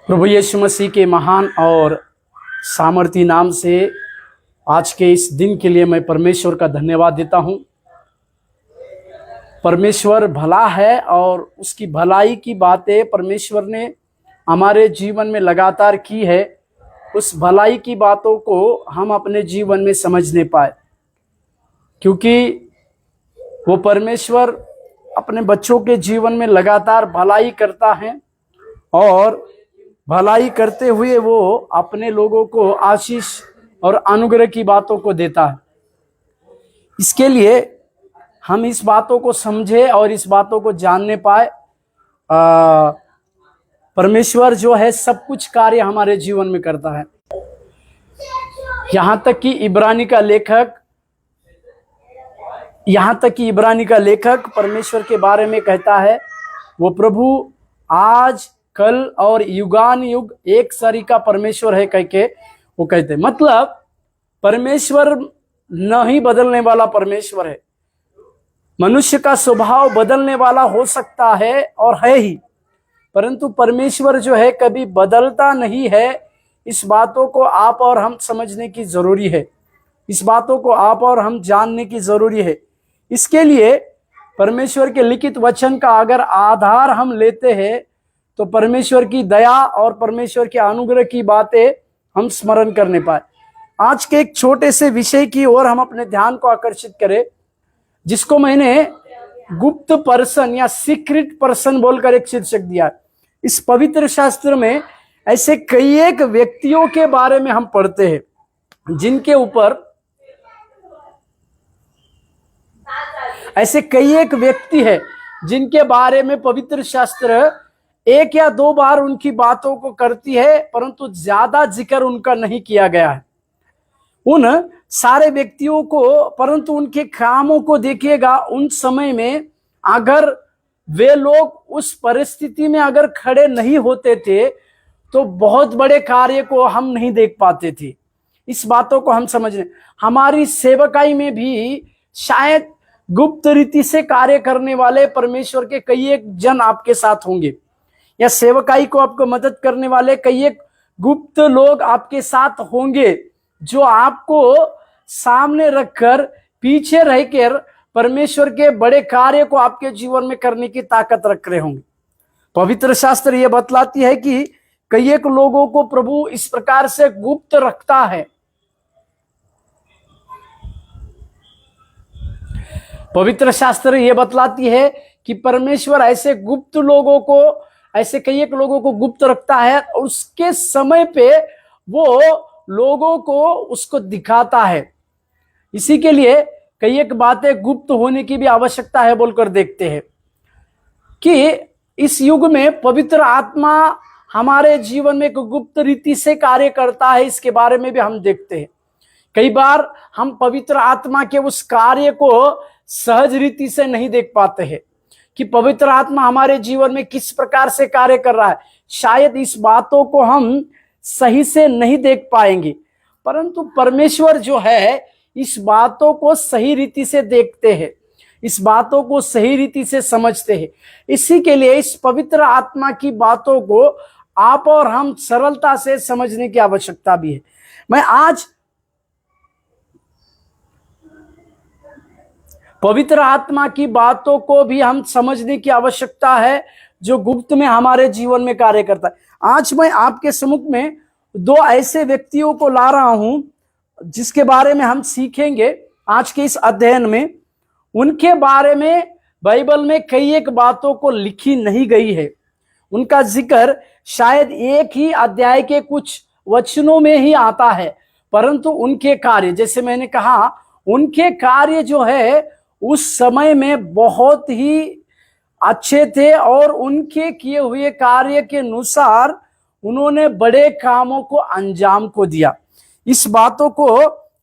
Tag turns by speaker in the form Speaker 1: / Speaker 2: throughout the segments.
Speaker 1: प्रभु यीशु मसीह के महान और सामर्थी नाम से आज के इस दिन के लिए मैं परमेश्वर का धन्यवाद देता हूं। परमेश्वर भला है और उसकी भलाई की बातें परमेश्वर ने हमारे जीवन में लगातार की है। उस भलाई की बातों को हम अपने जीवन में समझ नहीं पाए, क्योंकि वो परमेश्वर अपने बच्चों के जीवन में लगातार भलाई करता है और भलाई करते हुए वो अपने लोगों को आशीष और अनुग्रह की बातों को देता है। इसके लिए हम इस बातों को समझे और इस बातों को जानने पाए। परमेश्वर जो है सब कुछ कार्य हमारे जीवन में करता है। यहाँ तक कि इब्रानी का लेखक परमेश्वर के बारे में कहता है, वो प्रभु आज कल और युगान युग एक सरी का परमेश्वर है कह के वो कहते हैं। मतलब परमेश्वर नहीं बदलने वाला परमेश्वर है। मनुष्य का स्वभाव बदलने वाला हो सकता है और है ही, परंतु परमेश्वर जो है कभी बदलता नहीं है। इस बातों को आप और हम समझने की जरूरी है, इस बातों को आप और हम जानने की जरूरी है। इसके लिए परमेश्वर के लिखित वचन का अगर आधार हम लेते हैं तो परमेश्वर की दया और परमेश्वर के अनुग्रह की बातें हम स्मरण करने पाए। आज के एक छोटे से विषय की ओर हम अपने ध्यान को आकर्षित करें, जिसको मैंने गुप्त पर्सन या सीक्रेट पर्सन बोलकर एक शीर्षक दिया। इस पवित्र शास्त्र में ऐसे कई एक व्यक्तियों के बारे में हम पढ़ते हैं, जिनके ऊपर ऐसे कई एक व्यक्ति है जिनके बारे में पवित्र शास्त्र एक या दो बार उनकी बातों को करती है, परंतु ज्यादा जिक्र उनका नहीं किया गया है। उन सारे व्यक्तियों को, परंतु उनके कामों को देखिएगा। उन समय में अगर वे लोग उस परिस्थिति में अगर खड़े नहीं होते थे तो बहुत बड़े कार्य को हम नहीं देख पाते थे। इस बातों को हम समझने, हमारी सेवकाई में भी शायद गुप्त रीति से कार्य करने वाले परमेश्वर के कई एक जन आपके साथ होंगे, या सेवकाई को आपको मदद करने वाले कई एक गुप्त लोग आपके साथ होंगे, जो आपको सामने रखकर पीछे रहकर परमेश्वर के बड़े कार्य को आपके जीवन में करने की ताकत रख रहे होंगे। पवित्र शास्त्र यह बतलाती है कि कई एक लोगों को प्रभु इस प्रकार से गुप्त रखता है। पवित्र शास्त्र यह बतलाती है कि परमेश्वर ऐसे गुप्त लोगों को, ऐसे कई एक लोगों को गुप्त रखता है और उसके समय पे वो लोगों को उसको दिखाता है। इसी के लिए कई एक बातें गुप्त होने की भी आवश्यकता है बोलकर देखते हैं कि इस युग में पवित्र आत्मा हमारे जीवन में एक गुप्त रीति से कार्य करता है। इसके बारे में भी हम देखते हैं। कई बार हम पवित्र आत्मा के उस कार्य को सहज रीति से नहीं देख पाते हैं कि पवित्र आत्मा हमारे जीवन में किस प्रकार से कार्य कर रहा है। शायद इस बातों को हम सही से नहीं देख पाएंगे, परंतु परमेश्वर जो है इस बातों को सही रीति से देखते हैं, इस बातों को सही रीति से समझते हैं। इसी के लिए इस पवित्र आत्मा की बातों को आप और हम सरलता से समझने की आवश्यकता भी है। मैं आज पवित्र आत्मा की बातों को भी हम समझने की आवश्यकता है, जो गुप्त में हमारे जीवन में कार्य करता है। आज मैं आपके सम्मुख में दो ऐसे व्यक्तियों को ला रहा हूं जिसके बारे में हम सीखेंगे आज के इस अध्ययन में। उनके बारे में बाइबल में कई एक बातों को लिखी नहीं गई है। उनका जिक्र शायद एक ही अध्याय के कुछ वचनों में ही आता है, परंतु उनके कार्य, जैसे मैंने कहा, उनके कार्य जो है उस समय में बहुत ही अच्छे थे और उनके किए हुए कार्य के अनुसार उन्होंने बड़े कामों को अंजाम को दिया। इस बातों को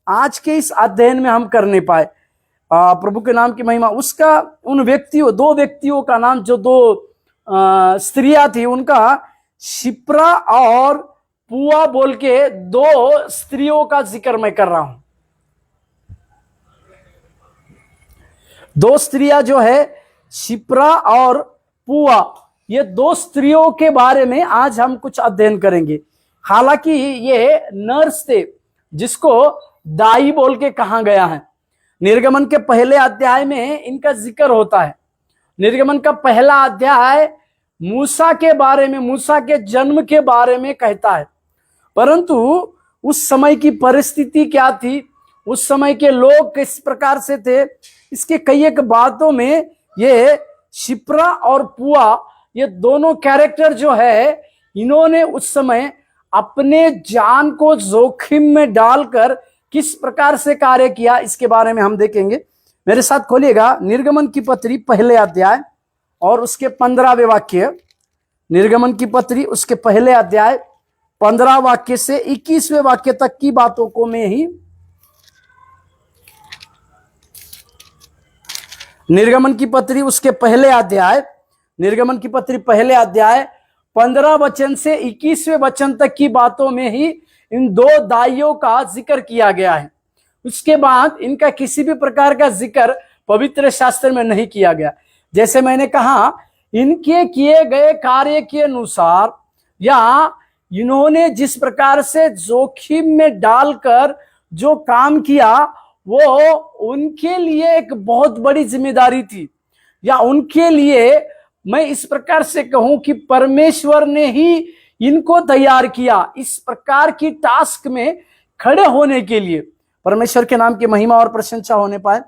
Speaker 1: आज के इस अध्ययन में हम करने पाए। प्रभु के नाम की महिमा। उसका उन व्यक्तियों, दो व्यक्तियों का नाम, जो दो स्त्रियां थी, उनका शिप्रा और पुआ बोल के दो स्त्रियों का जिक्र मैं कर रहा हूं। दो स्त्रियां जो है शिप्रा और पुआ, ये दो स्त्रियों के बारे में आज हम कुछ अध्ययन करेंगे। हालांकि ये नर्स थे जिसको दाई बोल के कहा गया है। निर्गमन के पहले अध्याय में इनका जिक्र होता है। निर्गमन का पहला अध्याय मूसा के बारे में, मूसा के जन्म के बारे में कहता है। परंतु उस समय की परिस्थिति क्या थी, उस समय के लोग किस प्रकार से थे, इसके कई एक बातों में ये शिप्रा और पुआ, ये दोनों कैरेक्टर जो है, इन्होंने उस समय अपने जान को जोखिम में डालकर किस प्रकार से कार्य किया, इसके बारे में हम देखेंगे। मेरे साथ खोलिएगा निर्गमन की पत्री पहले अध्याय और उसके 15वें वाक्य। निर्गमन की पत्री उसके पहले अध्याय 15 वाक्य से 21वें वाक्य तक की बातों को में ही निर्गमन की पत्री उसके पहले अध्याय, निर्गमन की पत्री पहले अध्याय 15 वचन से 21वें वचन तक की बातों में ही इन दो दाइयों का जिक्र किया गया है। उसके बाद इनका किसी भी प्रकार का जिक्र पवित्र शास्त्र में नहीं किया गया। जैसे मैंने कहा, इनके किए गए कार्य के अनुसार या इन्होंने जिस प्रकार से जोखिम में डालकर जो काम किया, वो उनके लिए एक बहुत बड़ी जिम्मेदारी थी, या उनके लिए मैं इस प्रकार से कहूं कि परमेश्वर ने ही इनको तैयार किया इस प्रकार की टास्क में खड़े होने के लिए। परमेश्वर के नाम की महिमा और प्रशंसा होने पाए।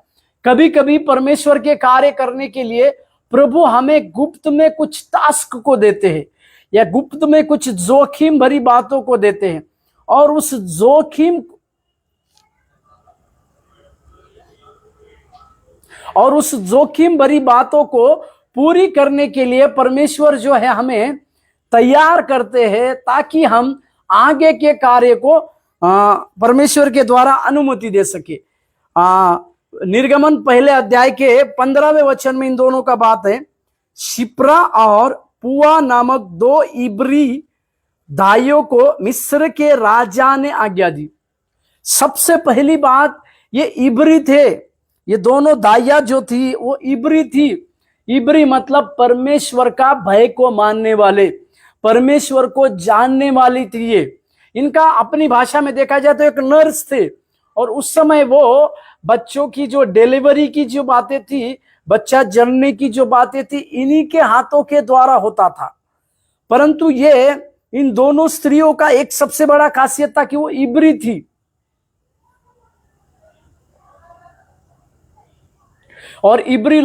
Speaker 1: कभी कभी परमेश्वर के कार्य करने के लिए प्रभु हमें गुप्त में कुछ टास्क को देते हैं, या गुप्त में कुछ जोखिम भरी बातों को देते हैं, और उस जोखिम भरी बातों को पूरी करने के लिए परमेश्वर जो है हमें तैयार करते हैं, ताकि हम आगे के कार्य को परमेश्वर के द्वारा अनुमति दे सके। निर्गमन पहले अध्याय के 15वें वचन में इन दोनों का बात है। शिप्रा और पुआ नामक दो इब्री दाइयों को मिस्र के राजा ने आज्ञा दी। सबसे पहली बात, ये इब्री थे। ये दोनों दाइया जो थी वो इब्री थी। इब्री मतलब परमेश्वर का भय को मानने वाले, परमेश्वर को जानने वाली थी ये। इनका अपनी भाषा में देखा जाए तो एक नर्स थे, और उस समय वो बच्चों की जो डिलीवरी की जो बातें थी, बच्चा जन्मने की जो बातें थी, इन्हीं के हाथों के द्वारा होता था। परंतु ये इन दोनों स्त्रियों का एक सबसे बड़ा खासियत था कि वो इब्री थी, और इब्री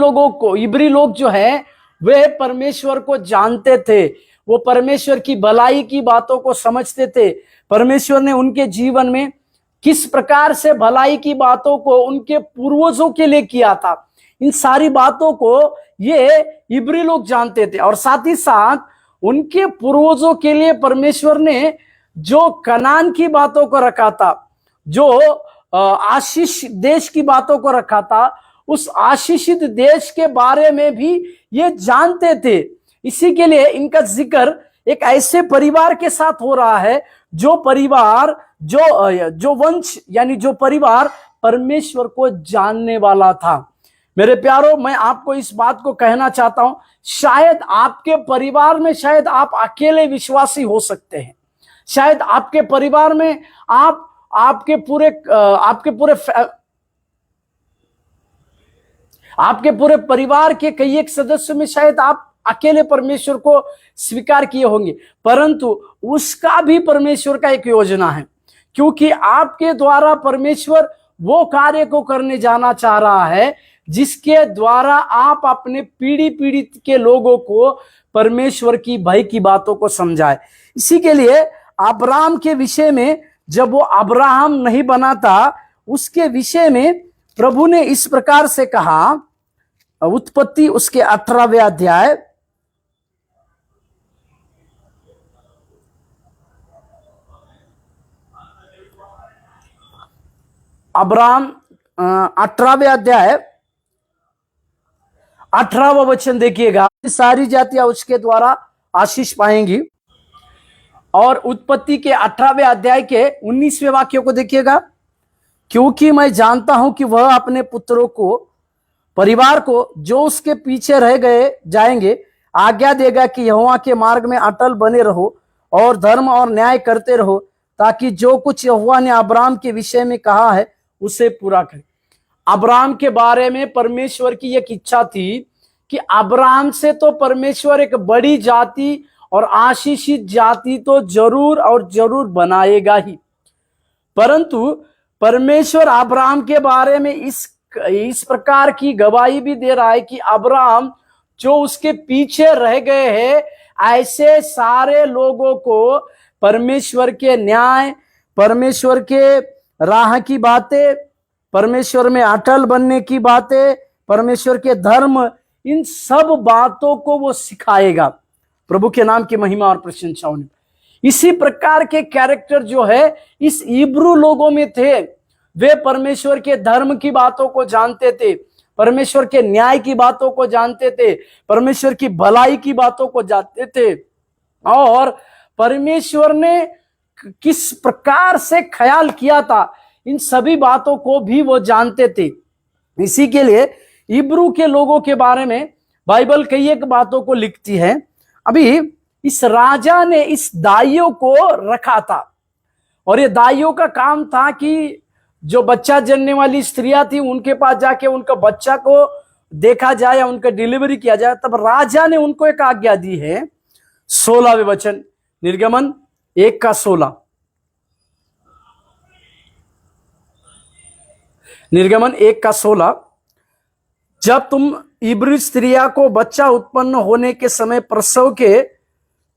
Speaker 1: लोग जो है वे परमेश्वर को जानते थे। वो परमेश्वर की भलाई की बातों को समझते थे। परमेश्वर ने उनके जीवन में किस प्रकार से भलाई की बातों को उनके पूर्वजों के लिए किया था, इन सारी बातों को ये इब्री लोग जानते थे। और साथ ही साथ उनके पूर्वजों के लिए परमेश्वर ने जो कनान की बातों को रखा था, जो आशीष देश की बातों को रखा था, उस आशीषित देश के बारे में भी ये जानते थे। इसी के लिए इनका जिक्र एक ऐसे परिवार के साथ हो रहा है, जो परिवार जो वंश यानी जो परिवार परमेश्वर को जानने वाला था। मेरे प्यारो, मैं आपको इस बात को कहना चाहता हूं, शायद आपके परिवार में शायद आप अकेले विश्वासी हो सकते हैं। शायद आपके परिवार में आपके पूरे परिवार के कई एक सदस्य में शायद आप अकेले परमेश्वर को स्वीकार किए होंगे, परंतु उसका भी परमेश्वर का एक योजना है, क्योंकि आपके द्वारा परमेश्वर वो कार्य को करने जाना चाह रहा है जिसके द्वारा आप अपने पीढ़ी के लोगों को परमेश्वर की भय की बातों को समझाए। इसी के लिए अब्राहम के विषय में, जब वो अब्राहम नहीं बना था, उसके विषय में प्रभु ने इस प्रकार से कहा। उत्पत्ति उसके 18वें अध्याय अब्राहम 18वें अध्याय 18वां वचन देखिएगा। सारी जातियां उसके द्वारा आशीष पाएंगी। और उत्पत्ति के 18वें अध्याय के 19वें वाक्य को देखिएगा। क्योंकि मैं जानता हूं कि वह अपने पुत्रों को, परिवार को जो उसके पीछे रह गए जाएंगे, आज्ञा देगा कि यहोवा के मार्ग में अटल बने रहो और धर्म और न्याय करते रहो, ताकि जो कुछ यहोवा ने अब्राहम के विषय में कहा है उसे पूरा करे। अब्राहम के बारे में परमेश्वर की एक इच्छा थी कि अब्राहम से तो परमेश्वर एक बड़ी जाति और आशीषित जाति तो जरूर और जरूर बनाएगा ही। परंतु परमेश्वर अब्राहम के बारे में इस प्रकार की गवाही भी दे रहा है कि अब्राहम जो उसके पीछे रह गए हैं, ऐसे सारे लोगों को परमेश्वर के न्याय, परमेश्वर के राह की बातें, परमेश्वर में अटल बनने की बातें, परमेश्वर के धर्म, इन सब बातों को वो सिखाएगा। प्रभु के नाम की महिमा और प्रशंसा होने। इसी प्रकार के कैरेक्टर जो है इस इब्रू लोगों में थे। वे परमेश्वर के धर्म की बातों को जानते थे, परमेश्वर के न्याय की बातों को जानते थे, परमेश्वर की भलाई की बातों को जानते थे, और परमेश्वर ने किस प्रकार से ख्याल किया था इन सभी बातों को भी वो जानते थे। इसी के लिए इब्रू के लोगों के बारे में बाइबल कई एक बातों को लिखती है। अभी इस राजा ने इस दाइयों को रखा था, और ये दाइयों का काम था कि जो बच्चा जनने वाली स्त्रियां थी उनके पास जाके उनका बच्चा को देखा जाए या उनका डिलीवरी किया जाए। तब राजा ने उनको एक आज्ञा दी है। 16वें वचन, निर्गमन 1:16। निर्गमन 1:16, जब तुम इब्री स्त्रिया को बच्चा उत्पन्न होने के समय प्रसव के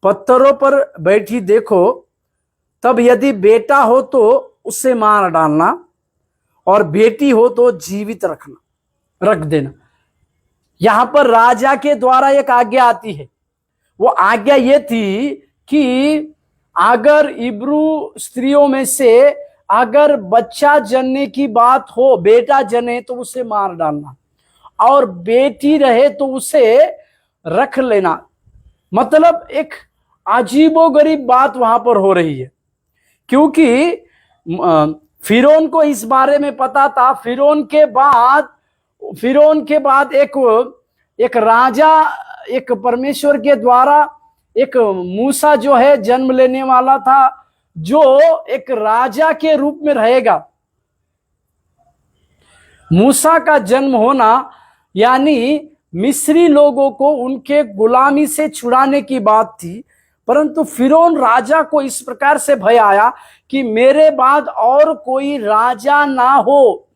Speaker 1: पत्थरों पर बैठी देखो, तब यदि बेटा हो तो उसे मार डालना, और बेटी हो तो जीवित रख देना। यहां पर राजा के द्वारा एक आज्ञा आती है। वो आज्ञा ये थी कि अगर इब्रू स्त्रियों में से अगर बच्चा जनने की बात हो, बेटा जने तो उसे मार डालना, और बेटी रहे तो उसे रख लेना। मतलब एक अजीबोगरीब बात वहां पर हो रही है, क्योंकि फिरौन को इस बारे में पता था। फिरौन के बाद एक राजा, एक परमेश्वर के द्वारा एक मूसा जो है जन्म लेने वाला था, जो एक राजा के रूप में रहेगा। मूसा का जन्म होना यानी मिस्री लोगों को उनके गुलामी से छुड़ाने की बात थी। परंतु फिरौन राजा को इस प्रकार से भय आया कि मेरे बाद और कोई राजा ना हो।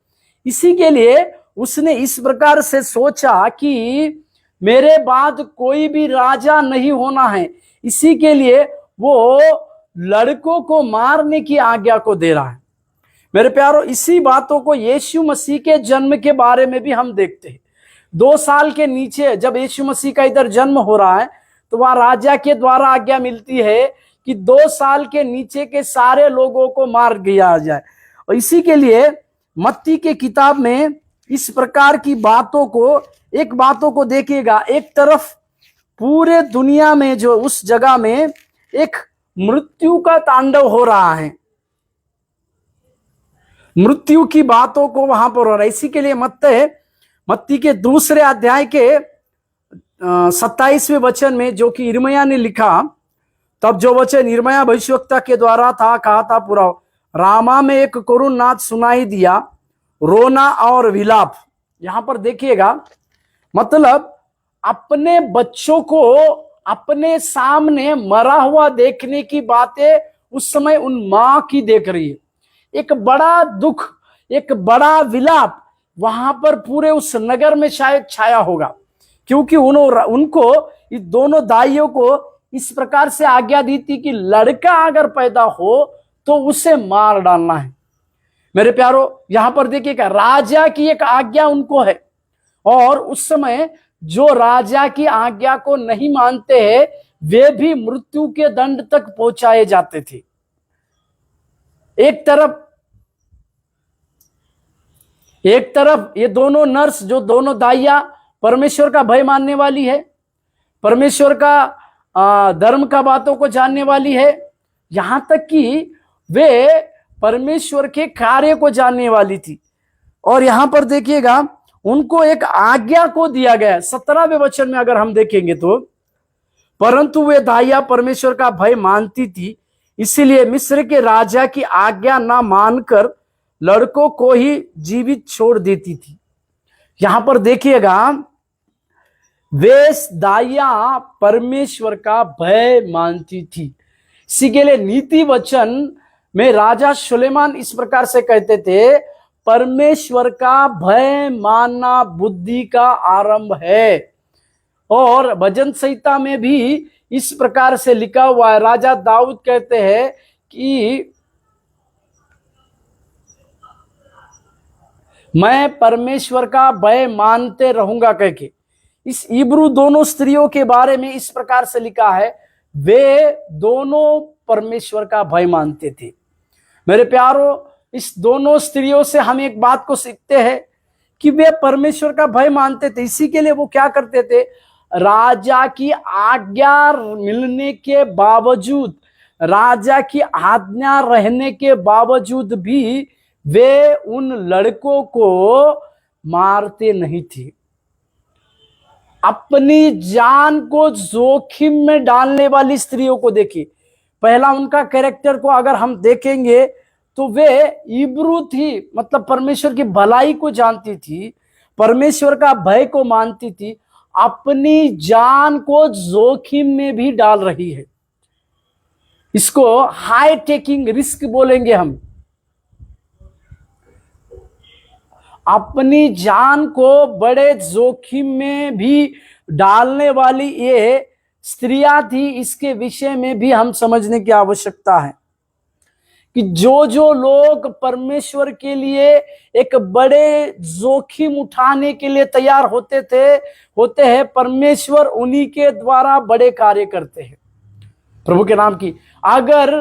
Speaker 1: इसी के लिए उसने इस प्रकार से सोचा कि मेरे बाद कोई भी राजा नहीं होना है। इसी के लिए वो लड़कों को मारने की आज्ञा को दे रहा है। मेरे प्यारों, इसी बातों को यीशु मसीह के जन्म के बारे में भी हम देखते हैं। 2 साल के नीचे जब यीशु मसीह का इधर जन्म हो रहा है, तो वहां राजा के द्वारा आज्ञा मिलती है कि 2 साल के नीचे के सारे लोगों को मार दिया जाए। और इसी के लिए मत्ती के किताब में इस प्रकार की बातों को देखिएगा। एक तरफ पूरे दुनिया में जो उस जगह में एक मृत्यु का तांडव हो रहा है, मृत्यु की बातों को वहां पर हो रहा है। इसी के लिए मत्ती के 2 अध्याय के 27वें वचन में, जो कि यिर्मयाह ने लिखा, तब जो वचन यिर्मयाह भविष्यवक्ता के द्वारा था कहा था पूरा, रामा में एक करुण नाद सुनाई दिया, रोना और विलाप। यहां पर देखिएगा, मतलब अपने बच्चों को अपने सामने मरा हुआ देखने की बातें उस समय उन मां की देख रही है। एक बड़ा दुख, एक बड़ा विलाप वहां पर पूरे उस नगर में शायद छाया होगा, क्योंकि उनको इस दोनों दाइयों को इस प्रकार से आज्ञा दी थी कि लड़का अगर पैदा हो तो उसे मार डालना है। मेरे प्यारो, यहां पर देखिएगा, राजा की एक आज्ञा उनको है, और उस समय जो राजा की आज्ञा को नहीं मानते हैं वे भी मृत्यु के दंड तक पहुंचाए जाते थे। एक तरफ ये दोनों नर्स, जो दोनों दाइया परमेश्वर का भय मानने वाली है, परमेश्वर का धर्म का बातों को जानने वाली है, यहां तक कि वे परमेश्वर के कार्य को जानने वाली थी। और यहां पर देखिएगा, उनको एक आज्ञा को दिया गया। 17वें वचन में अगर हम देखेंगे तो परंतु वे दाइयां परमेश्वर का भय मानती थी, इसीलिए मिस्र के राजा की आज्ञा ना मानकर लड़कों को ही जीवित छोड़ देती थी। यहां पर देखिएगा, वे दाइयां परमेश्वर का भय मानती थी। इसी के लिए नीति वचन में राजा सुलेमान इस प्रकार से कहते थे, परमेश्वर का भय मानना बुद्धि का आरंभ है। और भजन संहिता में भी इस प्रकार से लिखा हुआ है। राजा दाऊद कहते हैं कि मैं परमेश्वर का भय मानते रहूंगा करके। इस इब्रू दोनों स्त्रियों के बारे में इस प्रकार से लिखा है, वे दोनों परमेश्वर का भय मानते थे। मेरे प्यारों, इस दोनों स्त्रियों से हम एक बात को सीखते हैं कि वे परमेश्वर का भय मानते थे। इसी के लिए वो क्या करते थे, राजा की आज्ञा मिलने के बावजूद, राजा की आज्ञा रहने के बावजूद भी वे उन लड़कों को मारते नहीं थे। अपनी जान को जोखिम में डालने वाली स्त्रियों को देखिए। पहला उनका कैरेक्टर को अगर हम देखेंगे तो वे इब्रू थी, मतलब परमेश्वर की भलाई को जानती थी, परमेश्वर का भय को मानती थी, अपनी जान को जोखिम में भी डाल रही है। इसको हाई टेकिंग रिस्क बोलेंगे हम। अपनी जान को बड़े जोखिम में भी डालने वाली ये स्त्रियां थी। इसके विषय में भी हम समझने की आवश्यकता है कि जो जो लोग परमेश्वर के लिए एक बड़े जोखिम उठाने के लिए तैयार होते हैं, परमेश्वर उन्हीं के द्वारा बड़े कार्य करते हैं। प्रभु के नाम की। अगर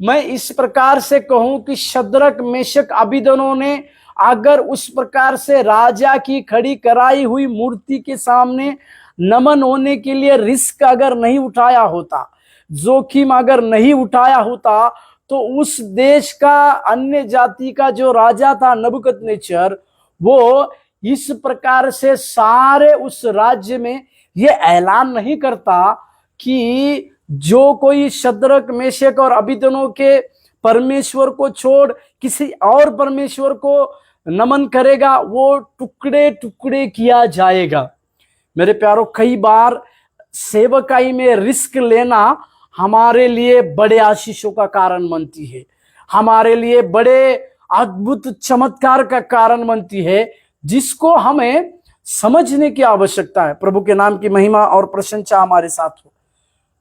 Speaker 1: मैं इस प्रकार से कहूं कि शद्रक मेशक अबेदनो ने अगर उस प्रकार से राजा की खड़ी कराई हुई मूर्ति के सामने नमन होने के लिए रिस्क अगर नहीं उठाया होता, जोखिम अगर नहीं उठाया होता, तो उस देश का अन्य जाति का जो राजा था नबूकदनेस्सर, वो इस प्रकार से सारे उस राज्य में ये ऐलान नहीं करता कि जो कोई शद्रक मेशक और अबेदनो के परमेश्वर को छोड़ किसी और परमेश्वर को नमन करेगा, वो टुकड़े टुकड़े किया जाएगा। मेरे प्यारों, कई बार सेवकाई में रिस्क लेना हमारे लिए बड़े आशीषों का कारण बनती है, हमारे लिए बड़े अद्भुत चमत्कार का कारण बनती है, जिसको हमें समझने की आवश्यकता है। प्रभु के नाम की महिमा और प्रशंसा हमारे साथ हो।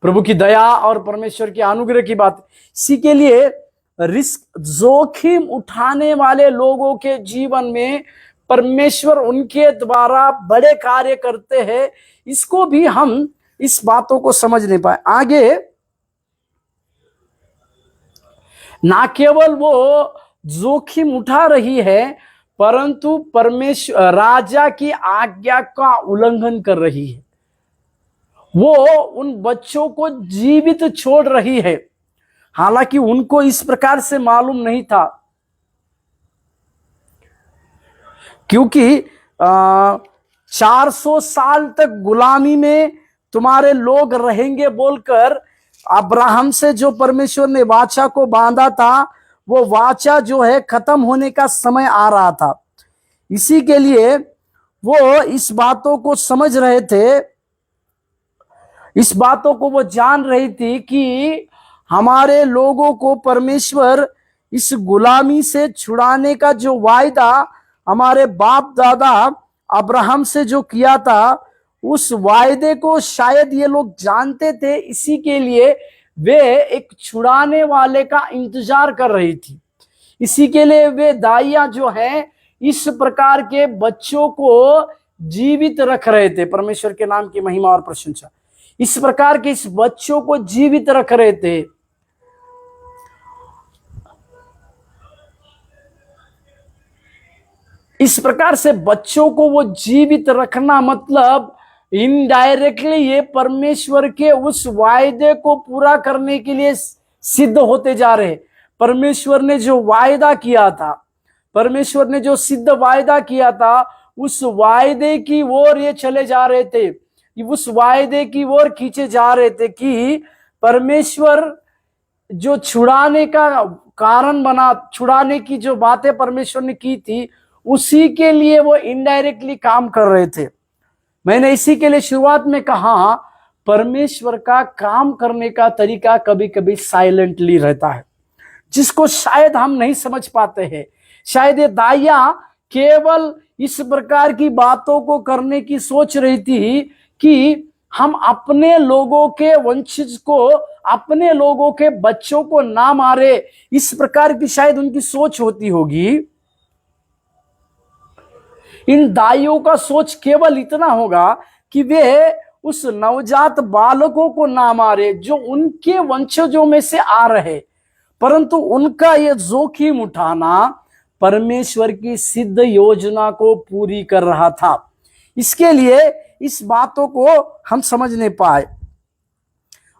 Speaker 1: प्रभु की दया और परमेश्वर की अनुग्रह की बात। इसी के लिए रिस्क, जोखिम उठाने वाले लोगों के जीवन में परमेश्वर उनके द्वारा बड़े कार्य करते हैं। इसको भी हम इस बातों को समझ नहीं पाए। आगे ना केवल वो जोखिम उठा रही है, परंतु परमेश्वर राजा की आज्ञा का उल्लंघन कर रही है। वो उन बच्चों को जीवित छोड़ रही है, हालांकि उनको इस प्रकार से मालूम नहीं था, क्योंकि 400 साल तक गुलामी में तुम्हारे लोग रहेंगे बोलकर अब्राहम से जो परमेश्वर ने वाचा को बांधा था, वो वाचा जो है खत्म होने का समय आ रहा था। इसी के लिए वो इस बातों को समझ रहे थे, इस बातों को वो जान रही थी कि हमारे लोगों को परमेश्वर इस गुलामी से छुड़ाने का जो वायदा हमारे बाप दादा अब्राहम से जो किया था, उस वायदे को शायद ये लोग जानते थे। इसी के लिए वे एक छुड़ाने वाले का इंतजार कर रही थी। इसी के लिए वे दाइयां जो हैं इस प्रकार के बच्चों को जीवित रख रहे थे। परमेश्वर के नाम की महिमा और प्रशंसा। इस प्रकार के इस बच्चों को जीवित रख रहे थे। इस प्रकार से बच्चों को वो जीवित रखना मतलब इनडायरेक्टली ये परमेश्वर के उस वायदे को पूरा करने के लिए सिद्ध होते जा रहे। परमेश्वर ने जो वायदा किया था, परमेश्वर ने जो सिद्ध वायदा किया था, उस वायदे की ओर ये चले जा रहे थे। उस वायदे की ओर खींचे जा रहे थे कि परमेश्वर जो छुड़ाने का कारण बना, छुड़ाने की जो बातें परमेश्वर ने की थी, उसी के लिए वो इनडायरेक्टली काम कर रहे थे। मैंने इसी के लिए शुरुआत में कहा, परमेश्वर का काम करने का तरीका कभी कभी साइलेंटली रहता है, जिसको शायद हम नहीं समझ पाते हैं। शायद ये दाइया केवल इस प्रकार की बातों को करने की सोच रही थी कि हम अपने लोगों के वंशज को, अपने लोगों के बच्चों को ना मारे, इस प्रकार की शायद उनकी सोच होती होगी। इन दाइयों का सोच केवल इतना होगा कि वे उस नवजात बालकों को ना मारे जो उनके वंशजों में से आ रहे, परंतु उनका यह जोखिम उठाना परमेश्वर की सिद्ध योजना को पूरी कर रहा था। इसके लिए इस बातों को हम समझ नहीं पाए।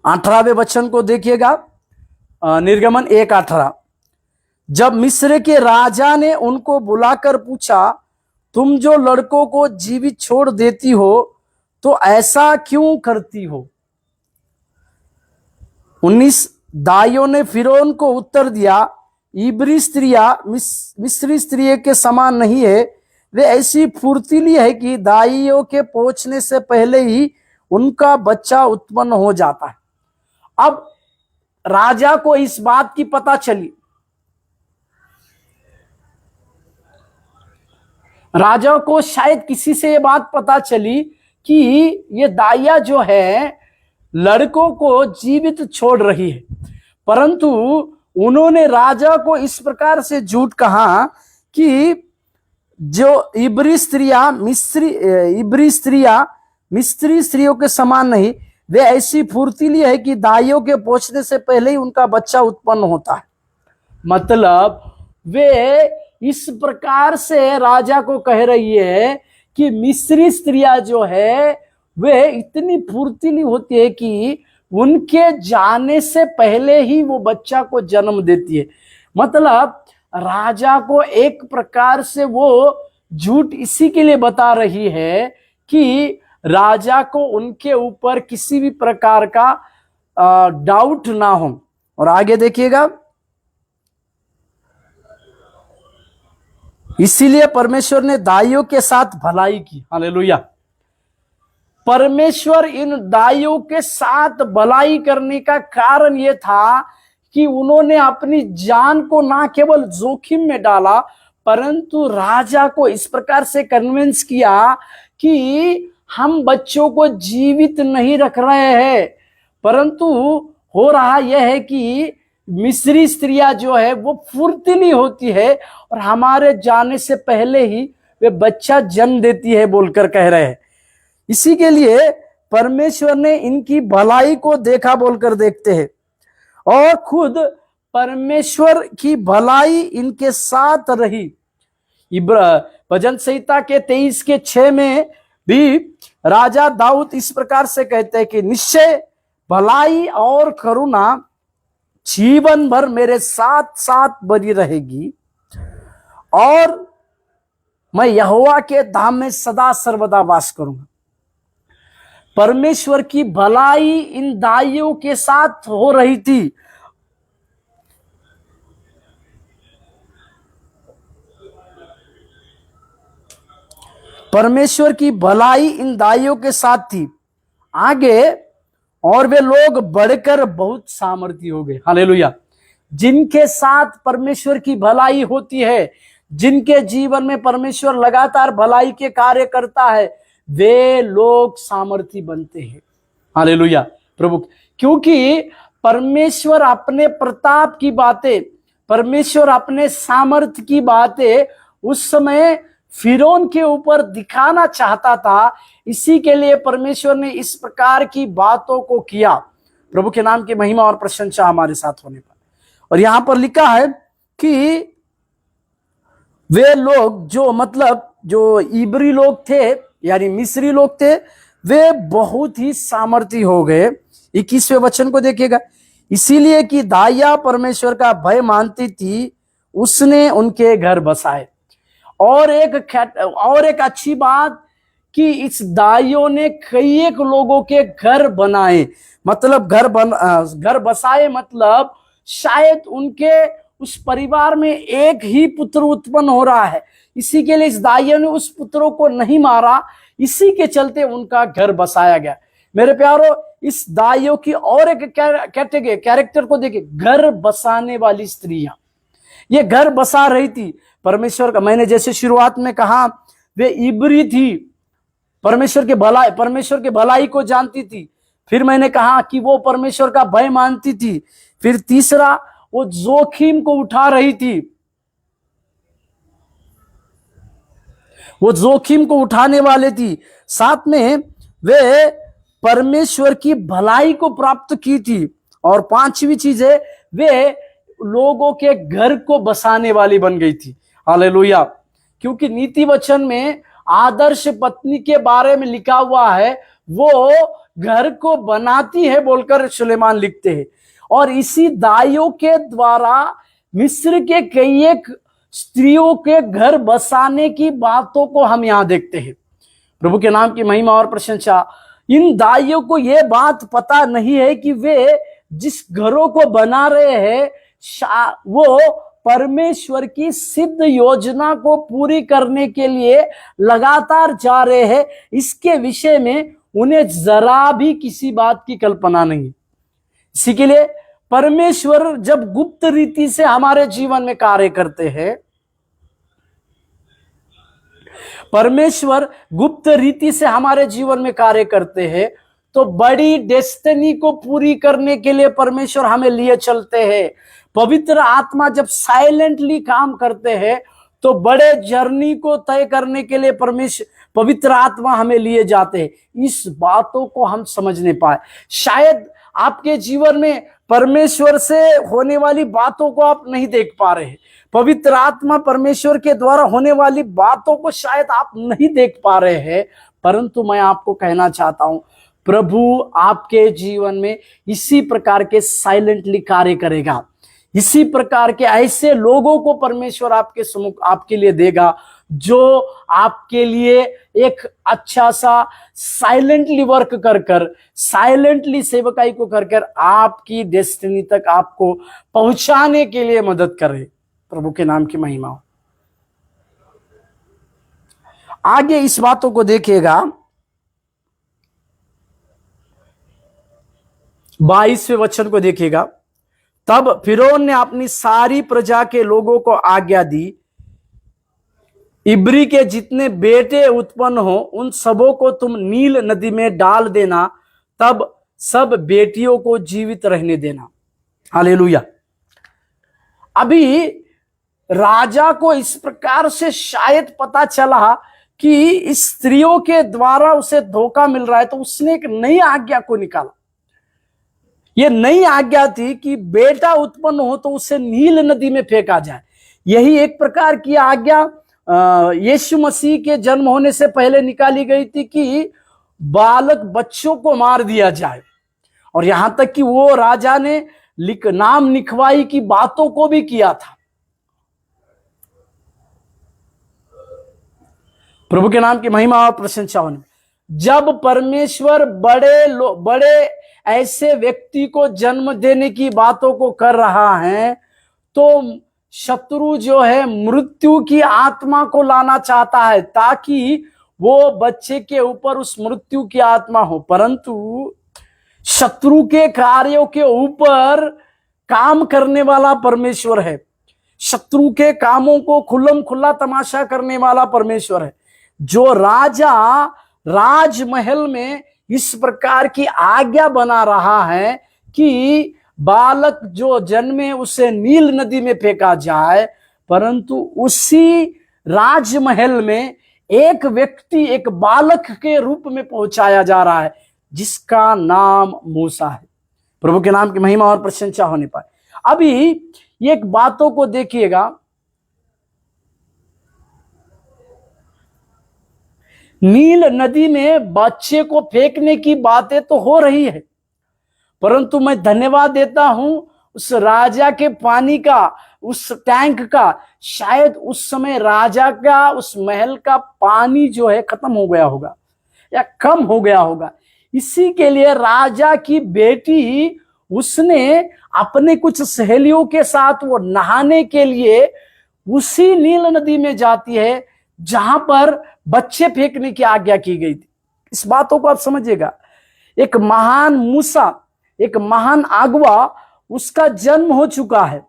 Speaker 1: 18वें वचन को देखिएगा, निर्गमन 1:18। जब मिस्र के राजा ने उनको बुलाकर पूछा, तुम जो लड़कों को जीवित छोड़ देती हो तो ऐसा क्यों करती हो? 19, दाइयों ने फिरौन को उत्तर दिया, इब्री स्त्रियां मिस्री स्त्रियों के समान नहीं है, वे ऐसी फुर्तीली है कि दाइयों के पहुंचने से पहले ही उनका बच्चा उत्पन्न हो जाता है। अब राजा को इस बात की पता चली, राजा को शायद किसी से ये बात पता चली कि ये दाइया जो है लड़कों को जीवित छोड़ रही है, परंतु उन्होंने राजा को इस प्रकार से झूठ कहा कि जो इब्री स्त्रियां मिस्री स्त्रियों के समान नहीं, वे ऐसी फुर्तीली है कि दाइयों के पहुंचने से पहले ही उनका बच्चा उत्पन्न होता है। मतलब वे इस प्रकार से राजा को कह रही है कि मिस्री स्त्रियां जो है वे इतनी फुर्तीली होती है कि उनके जाने से पहले ही वो बच्चा को जन्म देती है। मतलब राजा को एक प्रकार से वो झूठ इसी के लिए बता रही है कि राजा को उनके ऊपर किसी भी प्रकार का डाउट ना हो। और आगे देखिएगा, इसीलिए परमेश्वर ने दाइयों के साथ भलाई की। हालेलुया। परमेश्वर इन दाइयों के साथ भलाई करने का कारण यह था कि उन्होंने अपनी जान को ना केवल जोखिम में डाला, परंतु राजा को इस प्रकार से कन्विंस किया कि हम बच्चों को जीवित नहीं रख रहे हैं, परंतु हो रहा यह है कि मिस्री स्त्रियां जो है वो फुर्तीली होती है और हमारे जाने से पहले ही वे बच्चा जन्म देती है बोलकर कह रहे हैं। इसी के लिए परमेश्वर ने इनकी भलाई को देखा बोलकर देखते हैं, और खुद परमेश्वर की भलाई इनके साथ रही। भजन संहिता के 23:6 में भी राजा दाऊद इस प्रकार से कहते हैं कि निश्चय भलाई और करुणा जीवन भर मेरे साथ साथ बनी रहेगी, और मैं यहोवा के धाम में सदा सर्वदा वास करूंगा। परमेश्वर की भलाई इन दाइयों के साथ हो रही थी। परमेश्वर की भलाई इन दाइयों के साथ थी। आगे, और वे लोग बढ़कर बहुत सामर्थी हो गए। हालेलुया। जिनके साथ परमेश्वर की भलाई होती है, जिनके जीवन में परमेश्वर लगातार भलाई के कार्य करता है, वे लोग सामर्थी बनते हैं। हालेलुया प्रभु। क्योंकि परमेश्वर अपने प्रताप की बातें, परमेश्वर अपने सामर्थ्य की बातें उस समय फिरौन के ऊपर दिखाना चाहता था। इसी के लिए परमेश्वर ने इस प्रकार की बातों को किया। प्रभु के नाम की महिमा और प्रशंसा हमारे साथ होने पर। और यहां पर लिखा है कि वे लोग जो इब्री लोग थे यानी मिस्री लोग थे, वे बहुत ही सामर्थी हो गए। 21वें वचन को देखिएगा, इसीलिए कि दाइया परमेश्वर का भय मानती थी, उसने उनके घर बसाए। और एक अच्छी बात कि इस दाइयों ने कई एक लोगों के घर बनाए, मतलब घर बसाए, मतलब शायद उनके उस परिवार में एक ही पुत्र उत्पन्न हो रहा है, इसी के लिए इस दाइयों ने उस पुत्रों को नहीं मारा, इसी के चलते उनका घर बसाया गया। मेरे प्यारो, इस दाइयों की और एक कैरेक्टर को देखिए, घर बसाने वाली स्त्रियां, ये घर बसा रही थी परमेश्वर का। मैंने जैसे शुरुआत में कहा, वे इब्री थी, परमेश्वर के भलाई को जानती थी। फिर मैंने कहा कि वो परमेश्वर का भय मानती थी। फिर तीसरा, वो जोखिम को उठा रही थी, वो जोखिम को उठाने वाले थी। साथ में वे परमेश्वर की भलाई को प्राप्त की थी। और पांचवी चीज है, वे लोगों के घर को बसाने वाली बन गई थी। हालेलुया। क्योंकि नीति वचन में आदर्श पत्नी के बारे में लिखा हुआ है, वो घर को बनाती है बोलकर सुलेमान लिखते हैं। और इसी दाइयों के द्वारा मिस्र के कई एक स्त्रियों के घर बसाने की बातों को हम यहां देखते हैं। प्रभु के नाम की महिमा और प्रशंसा। इन दाइयों को यह बात पता नहीं है कि वे जिस घरों को बना रहे हैं वो परमेश्वर की सिद्ध योजना को पूरी करने के लिए लगातार जा रहे हैं। इसके विषय में उन्हें जरा भी किसी बात की कल्पना नहीं। इसी के लिए परमेश्वर जब गुप्त रीति से हमारे जीवन में कार्य करते हैं, परमेश्वर गुप्त रीति से हमारे जीवन में कार्य करते हैं, तो बड़ी डेस्टिनी को पूरी करने के लिए परमेश्वर हमें लिए चलते हैं। पवित्र आत्मा जब साइलेंटली काम करते हैं, तो बड़े जर्नी को तय करने के लिए पवित्र आत्मा हमें लिए जाते हैं। इस बातों को हम समझ नहीं पाए। शायद आपके जीवन में परमेश्वर से होने वाली बातों को आप नहीं देख पा रहे हैं। पवित्र आत्मा परमेश्वर के द्वारा होने वाली बातों को शायद आप नहीं देख पा रहे हैं, परंतु मैं आपको कहना चाहता हूं, प्रभु आपके जीवन में इसी प्रकार के साइलेंटली कार्य करेगा। इसी प्रकार के ऐसे लोगों को परमेश्वर आपके सम्मुख आपके लिए देगा, जो आपके लिए एक अच्छा सा साइलेंटली वर्क कर कर, साइलेंटली सेवकाई को कर कर आपकी डेस्टिनी तक आपको पहुंचाने के लिए मदद करे। प्रभु के नाम की महिमा हो। आगे इस बातों को देखिएगा, 22वें वचन को देखिएगा। तब फिरौन ने अपनी सारी प्रजा के लोगों को आज्ञा दी, इब्री के जितने बेटे उत्पन्न हो उन सबों को तुम नील नदी में डाल देना, तब सब बेटियों को जीवित रहने देना। हालेलुया। अभी राजा को इस प्रकार से शायद पता चला कि इस स्त्रियों के द्वारा उसे धोखा मिल रहा है, तो उसने एक नई आज्ञा को निकाला। यह नई आज्ञा थी कि बेटा उत्पन्न हो तो उसे नील नदी में फेंका जाए। यही एक प्रकार की आज्ञा यीशु मसीह के जन्म होने से पहले निकाली गई थी कि बालक बच्चों को मार दिया जाए। और यहां तक कि वो राजा ने नाम लिखवाई की बातों को भी किया था। प्रभु के नाम की महिमा और प्रशंसा होने। जब परमेश्वर बड़े ऐसे व्यक्ति को जन्म देने की बातों को कर रहा है, तो शत्रु जो है मृत्यु की आत्मा को लाना चाहता है, ताकि वो बच्चे के ऊपर उस मृत्यु की आत्मा हो। परंतु शत्रु के कार्यों के ऊपर काम करने वाला परमेश्वर है। शत्रु के कामों को खुल्लम खुल्ला तमाशा करने वाला परमेश्वर है। जो राजा राजमहल में इस प्रकार की आज्ञा बना रहा है कि बालक जो जन्मे उसे नील नदी में फेंका जाए, परंतु उसी राजमहल में एक व्यक्ति एक बालक के रूप में पहुंचाया जा रहा है, जिसका नाम मूसा है। प्रभु के नाम की महिमा और प्रशंसा होने पाए। अभी ये एक बातों को देखिएगा, नील नदी में बच्चे को फेंकने की बातें तो हो रही है, परंतु मैं धन्यवाद देता हूं उस राजा के पानी का, उस टैंक का। शायद उस समय राजा का उस महल का पानी जो है खत्म हो गया होगा, या कम हो गया होगा। इसी के लिए राजा की बेटी उसने अपने कुछ सहेलियों के साथ वो नहाने के लिए उसी नील नदी में जाती है जहां पर बच्चे फेंकने की आज्ञा की गई थी। इस बातों को आप समझिएगा। एक महान मूसा, एक महान अगुआ, उसका जन्म हो चुका है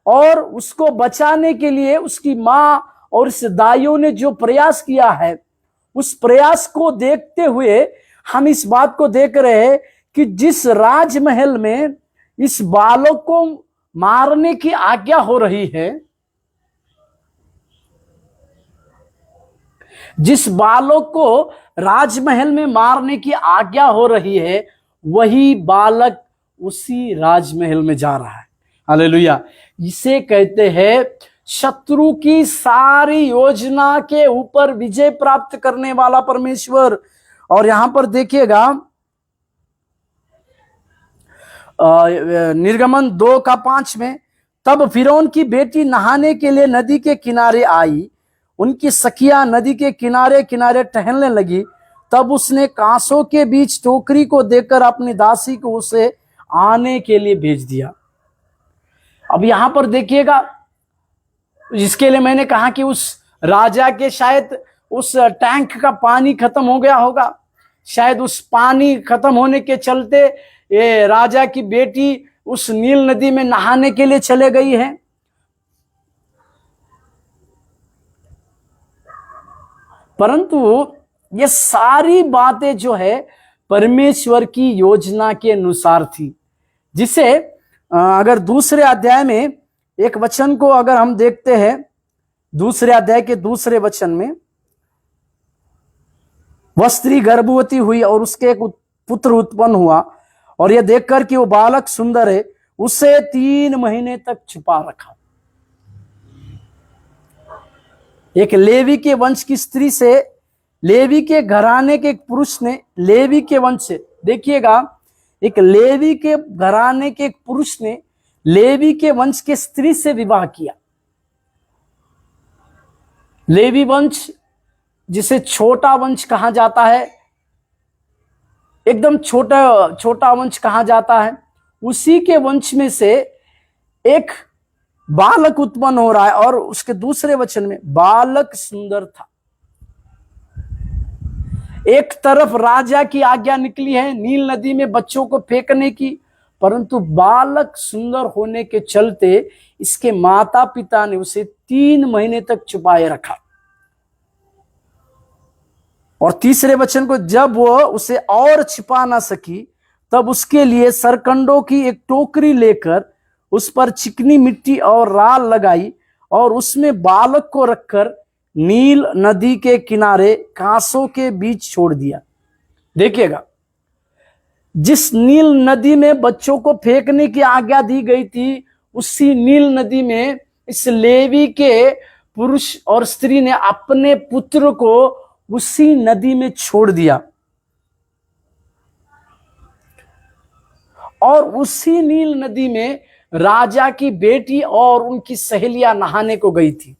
Speaker 1: और उसको बचाने के लिए उसकी मां और इस दाइयों ने जो प्रयास किया है, उस प्रयास को देखते हुए हम इस बात को देख रहे हैं कि जिस राजमहल में इस बालक को मारने की आज्ञा हो रही है, जिस बालक को राजमहल में मारने की आज्ञा हो रही है, वही बालक उसी राजमहल में जा रहा है। हालेलुया। इसे कहते हैं शत्रु की सारी योजना के ऊपर विजय प्राप्त करने वाला परमेश्वर। और यहां पर देखिएगा निर्गमन 2:5 में, तब फिरौन की बेटी नहाने के लिए नदी के किनारे आई, उनकी सखिया नदी के किनारे किनारे टहलने लगी। तब उसने कांसों के बीच टोकरी को देखकर अपनी दासी को उसे आने के लिए भेज दिया। अब यहां पर देखिएगा, जिसके लिए मैंने कहा कि उस राजा के शायद उस टैंक का पानी खत्म हो गया होगा, शायद उस पानी खत्म होने के चलते ये राजा की बेटी उस नील नदी में नहाने के लिए चले गई है। परंतु ये सारी बातें जो है परमेश्वर की योजना के अनुसार थी, जिसे अगर दूसरे अध्याय में एक वचन को अगर हम देखते हैं, दूसरे अध्याय के दूसरे वचन में, वह स्त्री गर्भवती हुई और उसके एक पुत्र उत्पन्न हुआ, और यह देखकर कि वो बालक सुंदर है, उसे 3 महीने तक छुपा रखा। एक लेवी के वंश की स्त्री से, लेवी के घराने के एक पुरुष ने, लेवी के वंश से, देखिएगा, एक लेवी के घराने के एक पुरुष ने लेवी के वंश के स्त्री से विवाह किया। लेवी वंश जिसे छोटा वंश कहा जाता है, एकदम छोटा वंश कहा जाता है, उसी के वंश में से एक बालक उत्पन्न हो रहा है। और उसके दूसरे वचन में, बालक सुंदर था। एक तरफ राजा की आज्ञा निकली है नील नदी में बच्चों को फेंकने की, परंतु बालक सुंदर होने के चलते इसके माता पिता ने उसे 3 महीने तक छुपाए रखा। और तीसरे वचन को, जब वह उसे और छिपा ना सकी, तब उसके लिए सरकंडों की एक टोकरी लेकर उस पर चिकनी मिट्टी और राल लगाई और उसमें बालक को रखकर नील नदी के किनारे कांसों के बीच छोड़ दिया। देखिएगा, जिस नील नदी में बच्चों को फेंकने की आज्ञा दी गई थी, उसी नील नदी में इस लेवी के पुरुष और स्त्री ने अपने पुत्र को उसी नदी में छोड़ दिया। और उसी नील नदी में राजा की बेटी और उनकी सहेलियां नहाने को गई थी।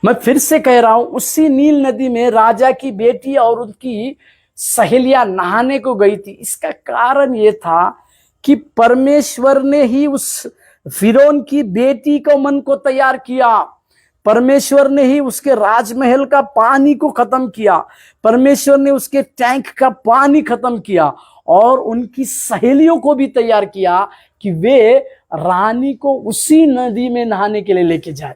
Speaker 1: मैं फिर से कह रहा हूं, उसी नील नदी में राजा की बेटी और उनकी सहेलियां नहाने को गई थी। इसका कारण यह था कि परमेश्वर ने ही उस फिरौन की बेटी को मन को तैयार किया। परमेश्वर ने ही उसके राजमहल का पानी को खत्म किया। परमेश्वर ने उसके टैंक का पानी खत्म किया और उनकी सहेलियों को भी तैयार किया कि वे रानी को उसी नदी में नहाने के लिए लेके जाए।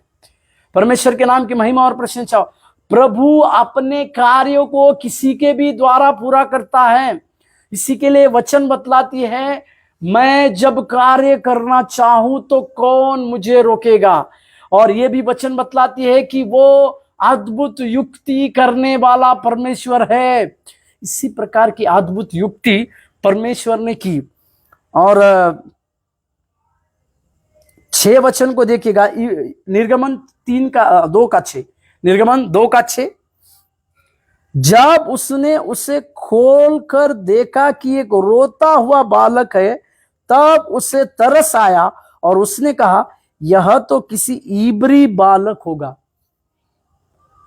Speaker 1: परमेश्वर के नाम की महिमा और प्रशंसा हो। प्रभु अपने कार्यों को किसी के भी द्वारा पूरा करता है। इसी के लिए वचन बतलाती है, मैं जब कार्य करना चाहूं तो कौन मुझे रोकेगा। और ये भी वचन बतलाती है कि वो अद्भुत युक्ति करने वाला परमेश्वर है। इसी प्रकार की अद्भुत युक्ति परमेश्वर ने की। और 6 वचन को देखिएगा, निर्गमन 2:6, निर्गमन 2:6, जब उसने उसे खोल कर देखा कि एक रोता हुआ बालक है, तब उसे तरस आया और उसने कहा, यह तो किसी इब्री बालक होगा।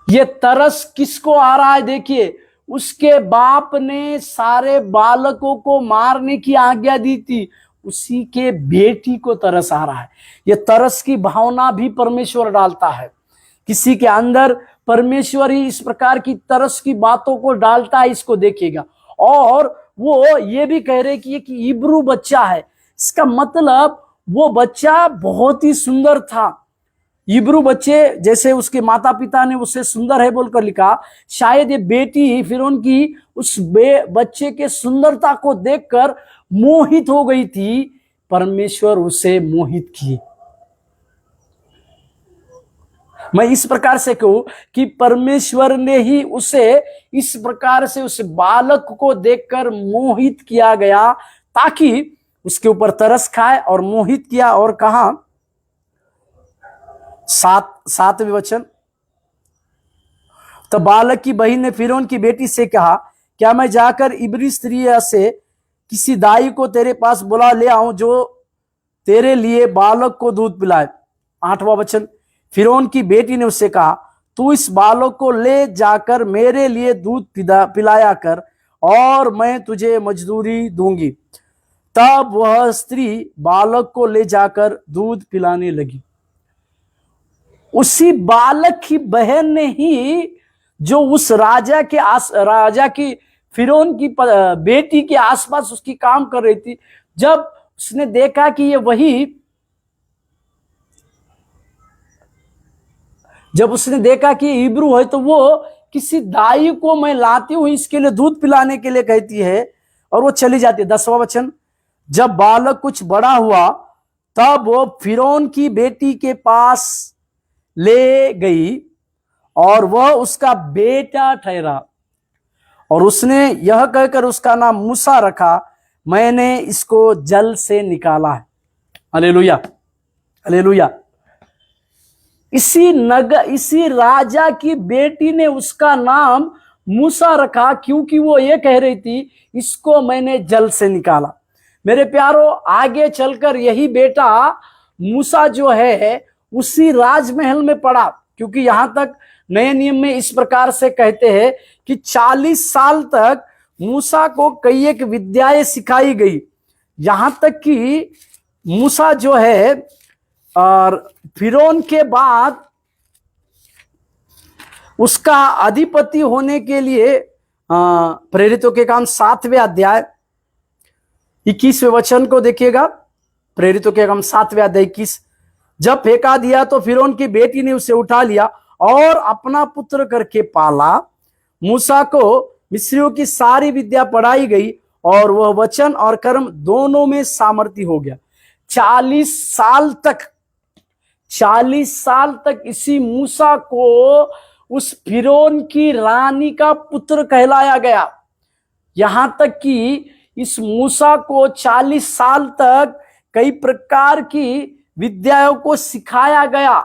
Speaker 1: ये तरस किसको आ रहा है? देखिए, उसके बाप ने सारे बालकों को मारने की आज्ञा दी थी, उसी के बेटी को तरस आ रहा है। ये तरस की भावना भी परमेश्वर डालता है किसी के अंदर। परमेश्वर ही इस प्रकार की तरस की बातों को डालता है, इसको देखिएगा। और वो ये भी कह रहे कि एक इब्रू बच्चा है, इसका मतलब वो बच्चा बहुत ही सुंदर था। इब्रू बच्चे जैसे उसके माता पिता ने उससे सुंदर है बोलकर लिखा, शायद ये बेटी फिर उनकी उस बच्चे के सुंदरता को देखकर मोहित हो गई थी। परमेश्वर उसे मोहित किए। मैं इस प्रकार से कहूं कि परमेश्वर ने ही उसे इस प्रकार से उस बालक को देखकर मोहित किया गया, ताकि उसके ऊपर तरस खाए और मोहित किया। और कहा, सातवें वचन, तो बालक की बहन ने फिरौन की बेटी से कहा, क्या मैं जाकर इब्री स्त्री से किसी दाई को तेरे पास बुला ले आऊं जो तेरे लिए बालक को दूध पिलाए? 8वां वचन, फिरौन की बेटी ने उससे कहा, तू इस बालक को ले जाकर मेरे लिए दूध पिलाया कर और मैं तुझे मजदूरी दूंगी। तब वह स्त्री बालक को ले जाकर दूध पिलाने लगी। उसी बालक की बहन ने ही जो उस राजा की फिरौन की बेटी के आसपास उसकी काम कर रही थी, जब उसने देखा कि ये वही, जब उसने देखा कि इब्रू है, तो वो किसी दाई को मैं लाती हूं इसके लिए दूध पिलाने के लिए कहती है और वो चली जाती है। 10वां वचन, जब बालक कुछ बड़ा हुआ तब वो फिरौन की बेटी के पास ले गई और वह उसका बेटा ठहरा और उसने यह कहकर उसका नाम मूसा रखा, मैंने इसको जल से निकाला है। Hallelujah, hallelujah. इसी राजा की बेटी ने उसका नाम मूसा रखा, क्योंकि वो ये कह रही थी, इसको मैंने जल से निकाला। मेरे प्यारो, आगे चलकर यही बेटा मूसा जो है उसी राजमहल में पड़ा, क्योंकि यहां तक नए नियम में इस प्रकार से कहते हैं कि 40 साल तक मूसा को कई एक विद्याएं सिखाई गई, यहां तक कि मूसा जो है और फिरौन के बाद उसका अधिपति होने के लिए प्रेरितों के काम 7वें अध्याय 21वें वचन को देखिएगा। प्रेरितों के काम 7वें अध्याय 21, जब फेंका दिया तो फिरौन की बेटी ने उसे उठा लिया और अपना पुत्र करके पाला। मूसा को मिस्रियों की सारी विद्या पढ़ाई गई और वह वचन और कर्म दोनों में सामर्थी हो गया। 40 साल तक इसी मूसा को उस फिरौन की रानी का पुत्र कहलाया गया। यहां तक कि इस मूसा को 40 साल तक कई प्रकार की विद्याओं को सिखाया गया,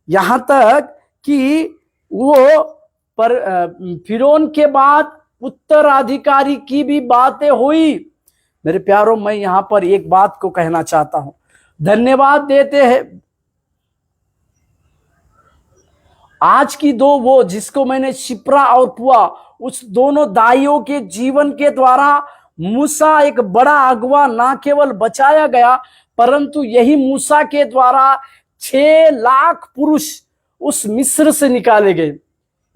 Speaker 1: यहां तक कि वो फिरौन के बाद उत्तराधिकारी की भी बातें हुई। मेरे प्यारों, मैं यहां पर एक बात को कहना चाहता हूं, धन्यवाद देते हैं आज की वो जिसको मैंने शिप्रा और पुआ, उस दोनों दाइयों के जीवन के द्वारा मूसा एक बड़ा अगवा ना केवल बचाया गया, परंतु यही मूसा के द्वारा 6 लाख पुरुष उस मिस्र से निकाले गए।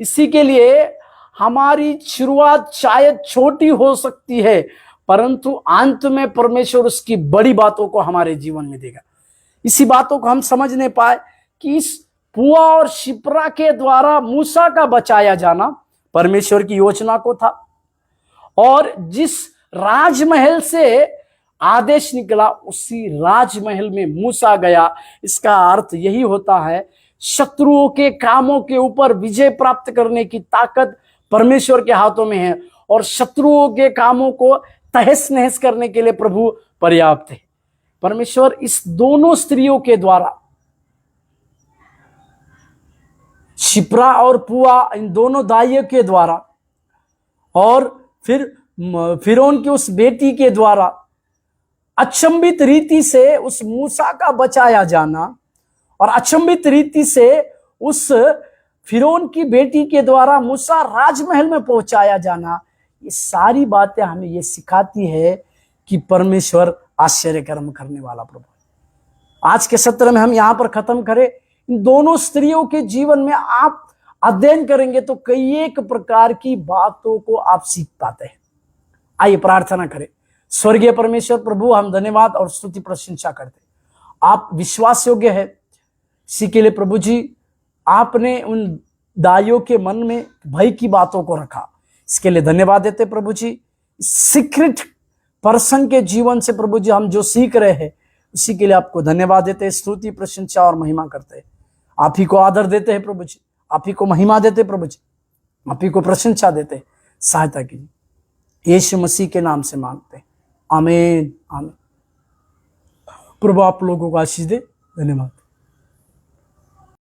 Speaker 1: इसी के लिए हमारी शुरुआत शायद छोटी हो सकती है, परंतु अंत में परमेश्वर उसकी बड़ी बातों को हमारे जीवन में देगा। इसी बातों को हम समझ नहीं पाए कि इस पुआ और शिप्रा के द्वारा मूसा का बचाया जाना परमेश्वर की योजना को था, और जिस राजमहल से आदेश निकला उसी राजमहल में मूसा गया। इसका अर्थ यही होता है, शत्रुओं के कामों के ऊपर विजय प्राप्त करने की ताकत परमेश्वर के हाथों में है, और शत्रुओं के कामों को तहस नहस करने के लिए प्रभु पर्याप्त है। परमेश्वर इस दोनों स्त्रियों के द्वारा, शिप्रा और पुआ, इन दोनों दाइयों के द्वारा, और फिर फिरौन की उस बेटी के द्वारा अचंभित रीति से उस मूसा का बचाया जाना, और अचंभित रीति से उस फिरौन की बेटी के द्वारा मूसा राजमहल में पहुंचाया जाना, ये सारी बातें हमें ये सिखाती है कि परमेश्वर आश्चर्य कर्म करने वाला प्रभु है। आज के सत्र में हम यहां पर खत्म करें। इन दोनों स्त्रियों के जीवन में आप अध्ययन करेंगे तो कई एक प्रकार की बातों को आप सीख पाते हैं। आइए प्रार्थना करें। स्वर्गीय परमेश्वर प्रभु, हम धन्यवाद और स्तुति प्रशंसा करते हैं। आप विश्वास योग्य है, इसी के लिए प्रभु जी आपने उन दाइयों के मन में भय की बातों को रखा, इसके लिए धन्यवाद देते प्रभु जी। सीक्रेट पर्सन के जीवन से प्रभु जी हम जो सीख रहे हैं उसी के लिए आपको धन्यवाद देते हैं, स्तुति प्रशंसा और महिमा करते हैं। आप ही को आदर देते हैं प्रभु जी, आप ही को महिमा देते प्रभु जी, आप ही को प्रशंसा देते। सहायता कीजिए यीशु मसीह के नाम से मांगते हैं, आमीन आमीन। प्रभु आप लोगों को आशीष दे। धन्यवाद।